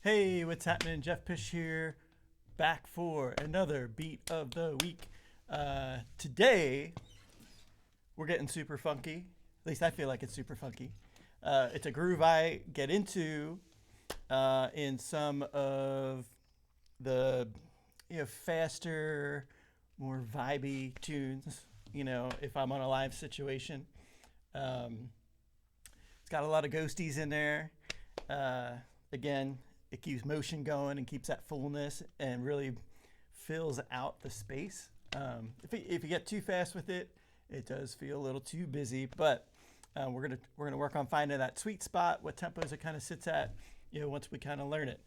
Hey, what's happening? Jeff Pish here, back for another beat of the week. Today, we're getting super funky. At least I feel like it's super funky. It's a groove I get into in some of the faster, more vibey tunes. If I'm on a live situation, um, it's got a lot of ghosties in there. Uh, Again, it keeps motion going and keeps that fullness and really fills out the space. If you get too fast with it, it does feel a little too busy. But we're gonna work on finding that sweet spot, what tempos it kind of sits at. Once we kind of learn it.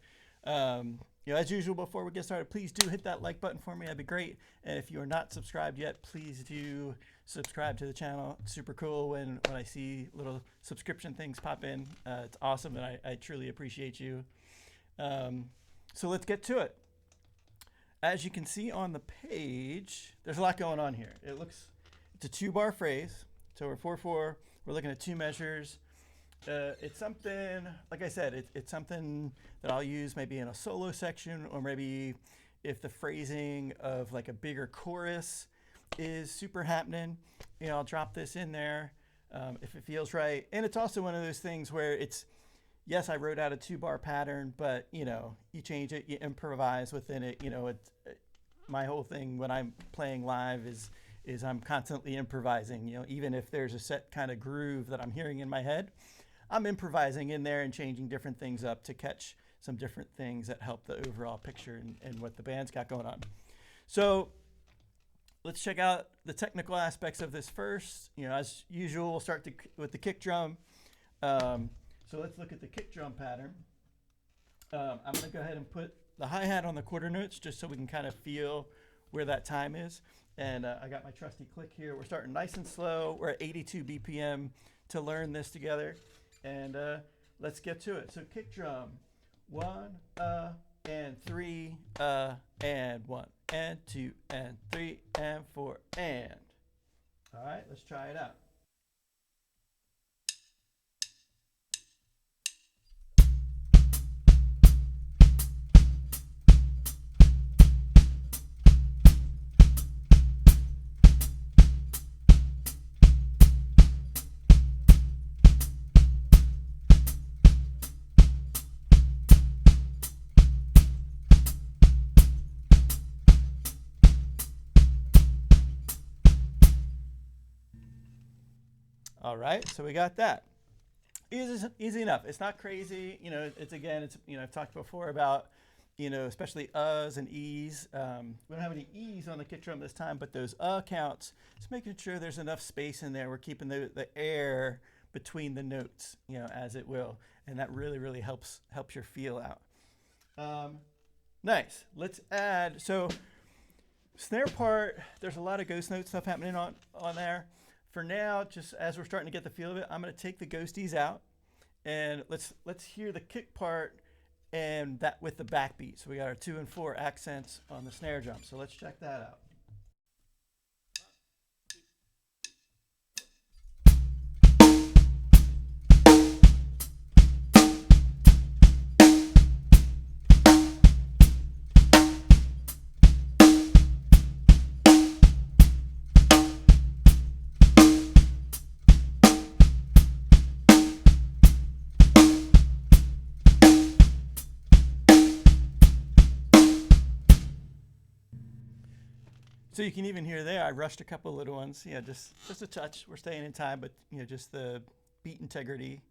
As usual, before we get started, please do hit that like button for me. That'd be great. And if you are not subscribed yet, please do subscribe to the channel. It's super cool when I see little subscription things pop in. It's awesome, and I truly appreciate you. So let's get to it. As you can see on the page, there's a lot going on here. It's a 2-bar phrase. So we're 4/4. We're looking at 2 measures. It's something, like I said, it's something that I'll use maybe in a solo section, or maybe if the phrasing of like a bigger chorus is super happening, I'll drop this in there if it feels right. And it's also one of those things where yes, I wrote out a 2-bar pattern, but you change it, you improvise within it. My whole thing when I'm playing live is I'm constantly improvising. Even if there's a set kind of groove that I'm hearing in my head, I'm improvising in there and changing different things up to catch some different things that help the overall picture and what the band's got going on. So let's check out the technical aspects of this first. As usual, we'll start with the kick drum. So let's look at the kick drum pattern. I'm going to go ahead and put the hi-hat on the quarter notes just so we can kind of feel where that time is. And I got my trusty click here. We're starting nice and slow. We're at 82 BPM to learn this together. And let's get to it. So kick drum, 1, and 3, and 1, and 2, and 3, and 4, and. All right, let's try it out. All right, so we got that. Easy enough. It's not crazy. I've talked before about, especially uhs and e's. We don't have any e's on the kick drum this time, but those counts, just making sure there's enough space in there. We're keeping the air between the notes, as it will. And that really, really helps your feel out. Nice. Let's add, so snare part, there's a lot of ghost note stuff happening on there. For now, just as we're starting to get the feel of it, I'm going to take the ghosties out, and let's hear the kick part and that with the backbeat. So we got our 2 and 4 accents on the snare drum. So let's check that out. So you can even hear there, I rushed a couple little ones. Yeah, just a touch. We're staying in time, but just the beat integrity,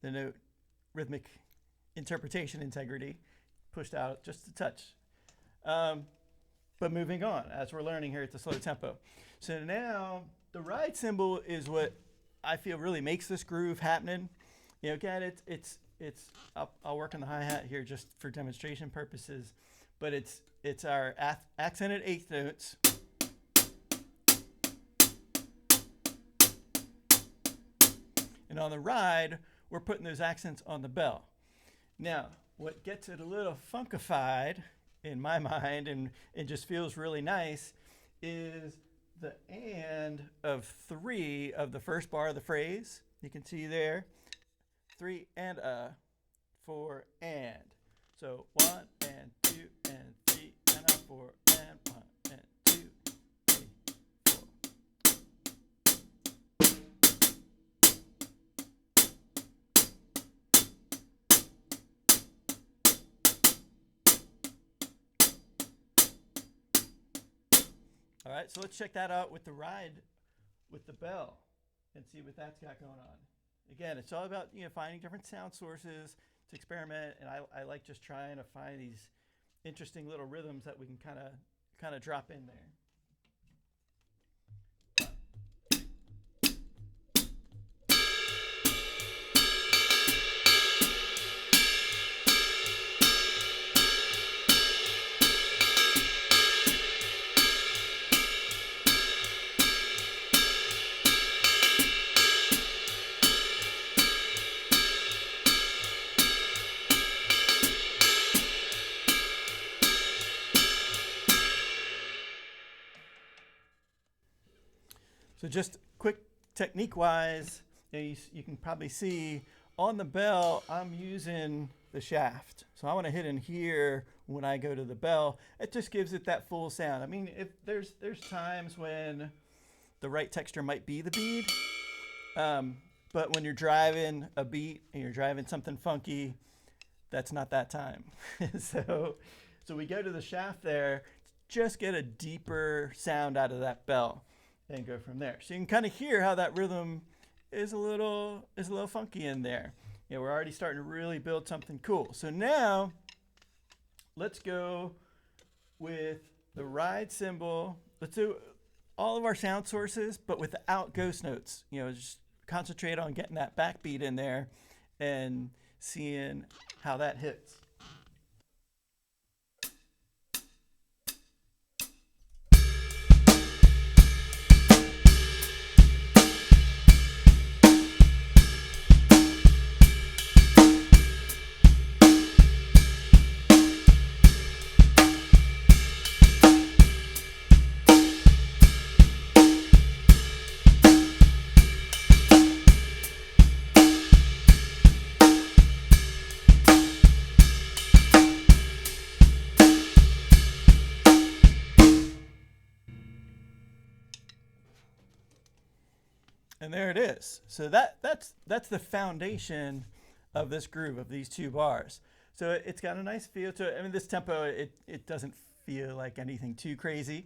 the note rhythmic interpretation integrity pushed out just a touch. But moving on, as we're learning here at the slow tempo. So now the ride cymbal is what I feel really makes this groove happening. Again, I'll work on the hi-hat here just for demonstration purposes, but it's our accented eighth notes. And on the ride, we're putting those accents on the bell. Now, what gets it a little funkified in my mind and just feels really nice is the and of 3 of the first bar of the phrase. You can see there, 3 and 4 and. So 1 and 2 and 3 and a 4 and 1 and 2, 3, 4. All right, so let's check that out with the ride with the bell and see what that's got going on. Again, it's all about finding different sound sources to experiment, and I like just trying to find these interesting little rhythms that we can kind of drop in there. So just quick technique-wise, you can probably see on the bell, I'm using the shaft. So I want to hit in here when I go to the bell. It just gives it that full sound. I mean, if there's times when the right texture might be the bead, but when you're driving a beat and you're driving something funky, that's not that time. So we go to the shaft there, just get a deeper sound out of that bell. And go from there. So you can kind of hear how that rhythm is a little funky in there. We're already starting to really build something cool. So now let's go with the ride cymbal. Let's do all of our sound sources, but without ghost notes. Just concentrate on getting that backbeat in there and seeing how that hits. And there it is. So that's the foundation of this groove, of these 2 bars. So it's got a nice feel to it. I mean, this tempo, it doesn't feel like anything too crazy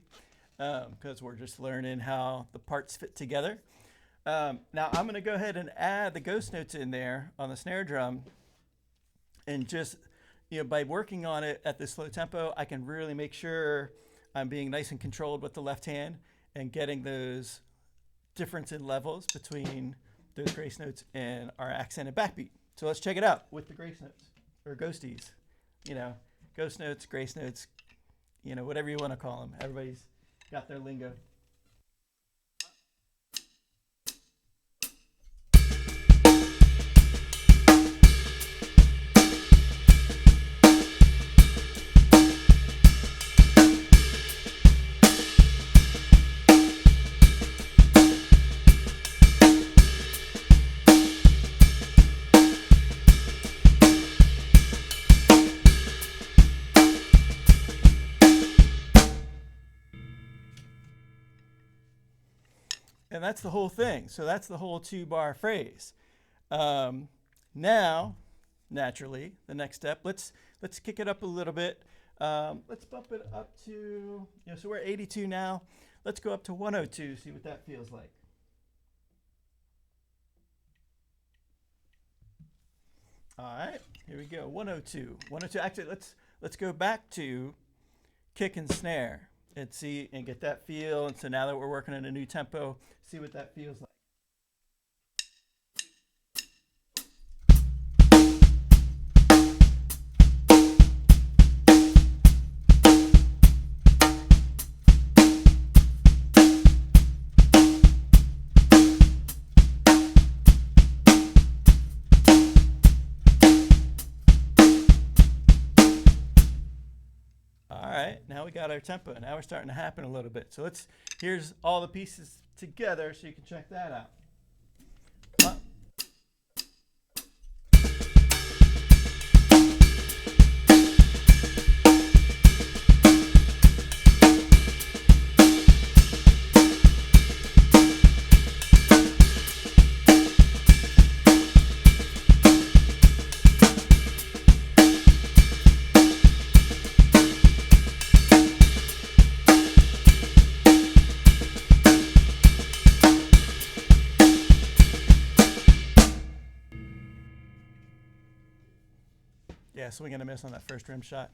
because we're just learning how the parts fit together. Now I'm going to go ahead and add the ghost notes in there on the snare drum. And just, by working on it at this slow tempo, I can really make sure I'm being nice and controlled with the left hand and getting those difference in levels between those grace notes and our accented backbeat. So let's check it out with the grace notes or ghosties. Ghost notes, grace notes, whatever you want to call them. Everybody's got their lingo. And that's the whole thing. So that's the whole 2-bar phrase. Now, naturally, the next step, let's kick it up a little bit. Let's bump it up to, so we're at 82 now. Let's go up to 102, see what that feels like. All right, here we go, 102. 102, actually, let's go back to kick and snare. And see and get that feel. And so now that we're working in a new tempo, see what that feels like. Now we got our tempo. Now we're starting to happen a little bit. So here's all the pieces together so you can check that out. Yeah, swing and a miss on that first rim shot.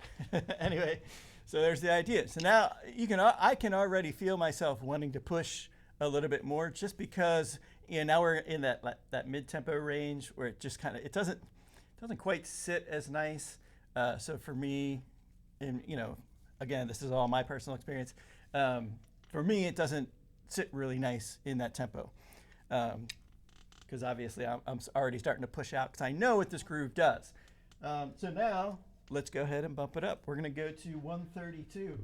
Anyway, so there's the idea. So now I can already feel myself wanting to push a little bit more, just because now we're in that mid-tempo range where it just kind of it doesn't quite sit as nice. So for me, and again, this is all my personal experience. For me, it doesn't sit really nice in that tempo. Because obviously I'm already starting to push out because I know what this groove does. So now let's go ahead and bump it up. We're going to go to 132.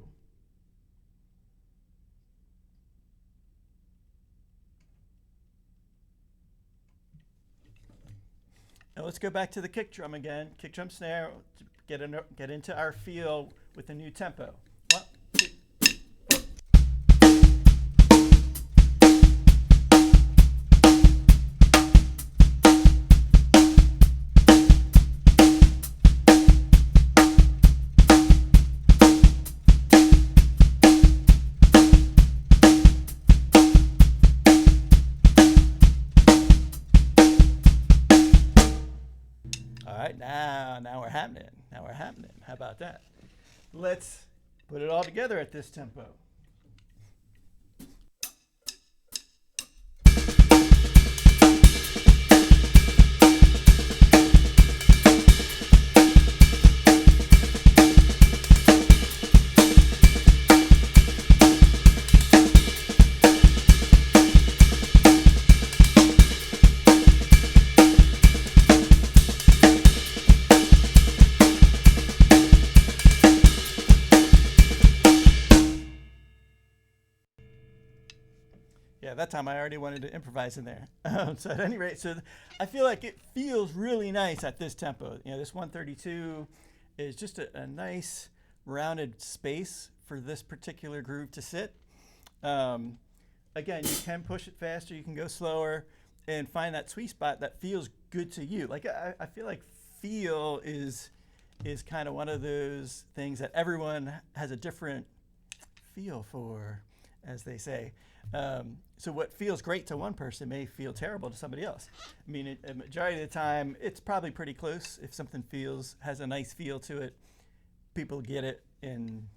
Now let's go back to the kick drum again. Kick drum snare, get into our feel with the new tempo. 1, 2. All right, now we're happening. Now we're happening. How about that? Let's put it all together at this tempo. Yeah, that time I already wanted to improvise in there. So at any rate, I feel like it feels really nice at this tempo. This 132 is just a nice rounded space for this particular groove to sit. Again, you can push it faster, you can go slower, and find that sweet spot that feels good to you. Like I feel like feel is kind of one of those things that everyone has a different feel for, as they say. So what feels great to one person may feel terrible to somebody else. I mean, a majority of the time, it's probably pretty close. If something has a nice feel to it, people get it. And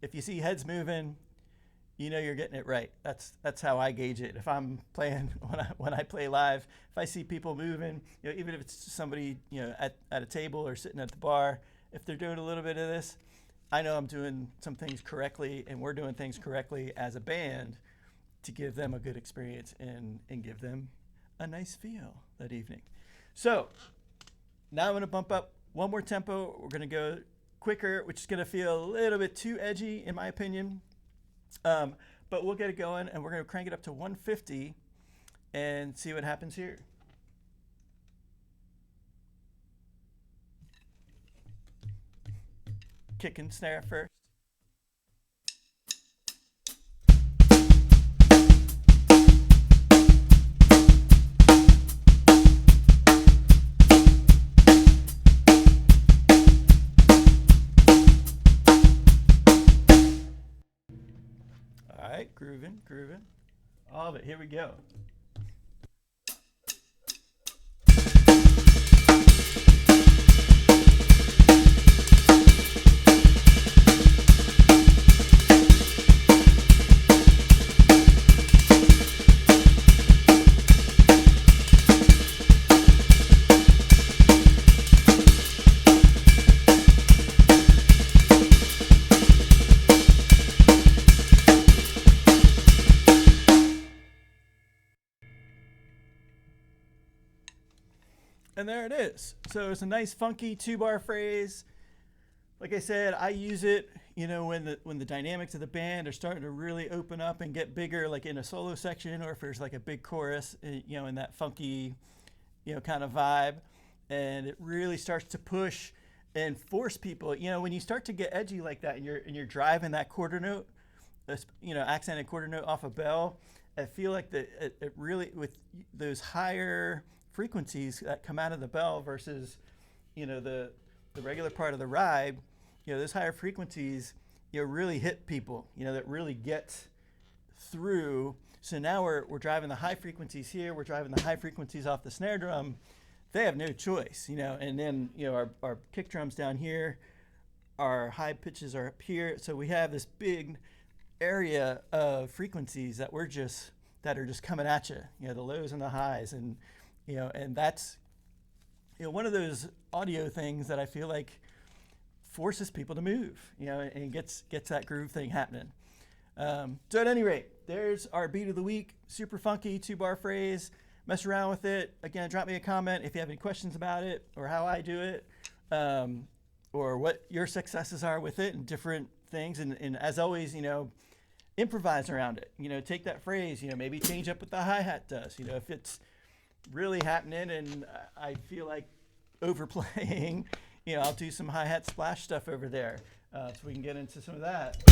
if you see heads moving, you're getting it right. That's how I gauge it. If I'm playing, when I play live, if I see people moving, even if it's somebody, at a table or sitting at the bar, if they're doing a little bit of this, I know I'm doing some things correctly, and we're doing things correctly as a band to give them a good experience and give them a nice feel that evening. So now I'm going to bump up one more tempo. We're going to go quicker, which is going to feel a little bit too edgy, in my opinion. But we'll get it going, and we're going to crank it up to 150 and see what happens here. Kick and snare first. All right, grooving. All of it. Here we go. And there it is. So it's a nice funky 2-bar phrase. Like I said, I use it, when the dynamics of the band are starting to really open up and get bigger, like in a solo section, or if there's like a big chorus, in that funky, kind of vibe. And it really starts to push and force people, when you start to get edgy like that and you're driving that quarter note, accented quarter note off a bell, I feel like it really, with those higher frequencies that come out of the bell versus, the regular part of the ride, those higher frequencies, really hit people, that really get through. So now we're driving the high frequencies here, we're driving the high frequencies off the snare drum they have no choice, you know. And then, you know, our kick drums down here, our high pitches are up here. So we have this big area of frequencies that are just coming at you, you know, the lows and the highs. And, you know, and that's, you know, one of those audio things that I feel like forces people to move, you know, and gets that groove thing happening. So at any rate, there's our beat of the week, super funky 2-bar phrase. Mess around with it. Again, drop me a comment if you have any questions about it or how I do it, or what your successes are with it and different things. And as always, you know, improvise around it. You know, take that phrase, you know, maybe change up what the hi-hat does. You know, if it's really happening and I feel like overplaying, you know, I'll do some hi-hat splash stuff over there, so we can get into some of that.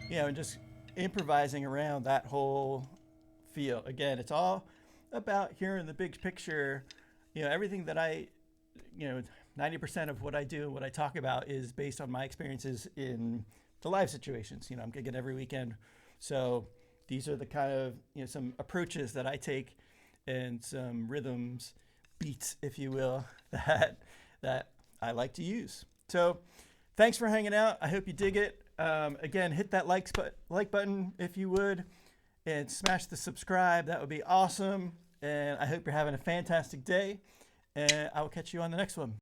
You know, and just improvising around that whole feel. Again, it's all about hearing the big picture. You know, everything that you know, 90% of what I do and what I talk about is based on my experiences in the live situations. You know, I'm gigging every weekend. So these are the kind of, you know, some approaches that I take and some rhythms, beats, if you will, that I like to use. So thanks for hanging out. I hope you dig it. Again, hit that like button if you would, and smash the subscribe. That would be awesome. And I hope you're having a fantastic day. And I will catch you on the next one.